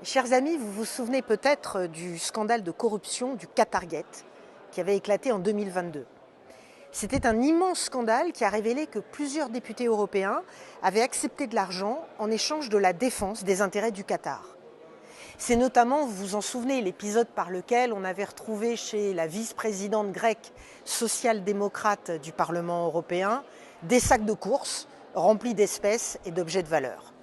Chers amis, vous vous souvenez peut-être du scandale de corruption du Qatargate qui avait éclaté en 2022. C'était un immense scandale qui a révélé que plusieurs députés européens avaient accepté de l'argent en échange de la défense des intérêts du Qatar. C'est notamment, vous vous en souvenez, l'épisode par lequel on avait retrouvé chez la vice-présidente grecque social-démocrate du Parlement européen des sacs de courses remplis d'espèces et d'objets de valeur.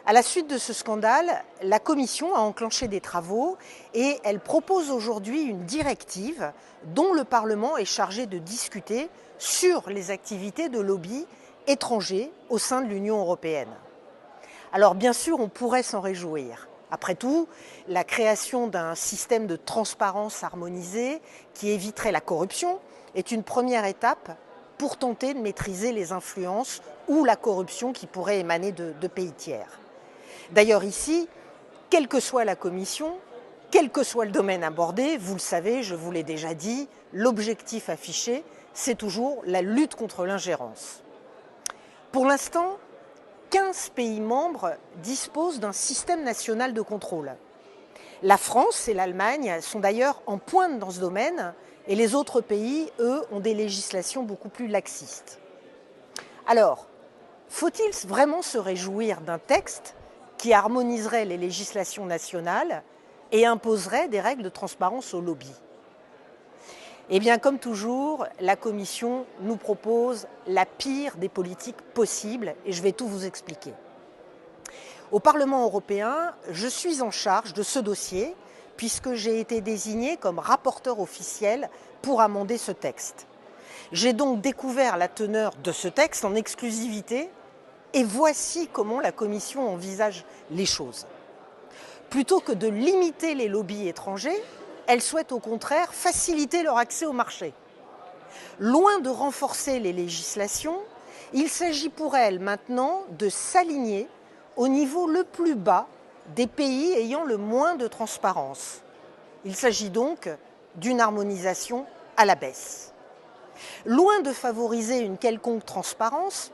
À la suite de ce scandale, la Commission a enclenché des travaux et elle propose aujourd'hui une directive dont le Parlement est chargé de discuter sur les activités de lobby étrangers au sein de l'Union européenne. Alors bien sûr, on pourrait s'en réjouir. Après tout, la création d'un système de transparence harmonisé qui éviterait la corruption est une première étape pour tenter de maîtriser les influences ou la corruption qui pourrait émaner de pays tiers. D'ailleurs ici, quelle que soit la commission, quel que soit le domaine abordé, vous le savez, je vous l'ai déjà dit, l'objectif affiché, c'est toujours la lutte contre l'ingérence. Pour l'instant, 15 pays membres disposent d'un système national de contrôle. La France et l'Allemagne sont d'ailleurs en pointe dans ce domaine et les autres pays, eux, ont des législations beaucoup plus laxistes. Alors, faut-il vraiment se réjouir d'un texte qui harmoniserait les législations nationales et imposerait des règles de transparence au lobby? Eh bien, comme toujours, la Commission nous propose la pire des politiques possibles et je vais tout vous expliquer. Au Parlement européen, je suis en charge de ce dossier puisque j'ai été désignée comme rapporteur officiel pour amender ce texte. J'ai donc découvert la teneur de ce texte en exclusivité et voici comment la Commission envisage les choses. Plutôt que de limiter les lobbies étrangers, elle souhaite au contraire faciliter leur accès au marché. Loin de renforcer les législations, il s'agit pour elle maintenant de s'aligner au niveau le plus bas des pays ayant le moins de transparence. Il s'agit donc d'une harmonisation à la baisse. Loin de favoriser une quelconque transparence,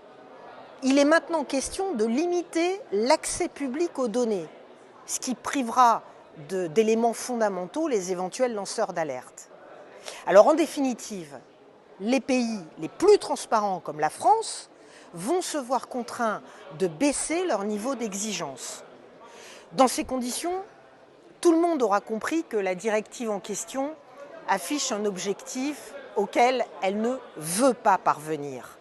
il est maintenant question de limiter l'accès public aux données, ce qui privera d'éléments fondamentaux les éventuels lanceurs d'alerte. Alors en définitive, les pays les plus transparents comme la France vont se voir contraints de baisser leur niveau d'exigence. Dans ces conditions, tout le monde aura compris que la directive en question affiche un objectif auquel elle ne veut pas parvenir.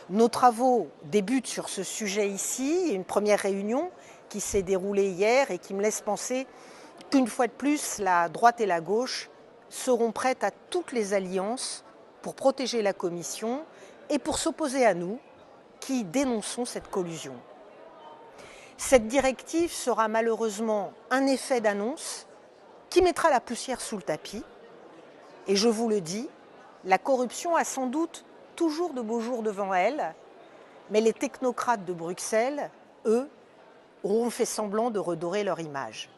Nos travaux débutent sur ce sujet ici, une première réunion qui s'est déroulée hier et qui me laisse penser qu'une fois de plus, la droite et la gauche seront prêtes à toutes les alliances pour protéger la Commission et pour s'opposer à nous qui dénonçons cette collusion. Cette directive sera malheureusement un effet d'annonce qui mettra la poussière sous le tapis. Et je vous le dis, la corruption a sans doute toujours de beaux jours devant elle, mais les technocrates de Bruxelles, eux, auront fait semblant de redorer leur image.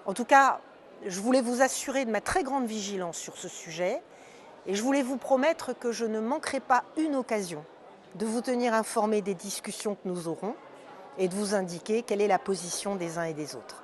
En tout cas, je voulais vous assurer de ma très grande vigilance sur ce sujet et je voulais vous promettre que je ne manquerai pas une occasion de vous tenir informé des discussions que nous aurons et de vous indiquer quelle est la position des uns et des autres.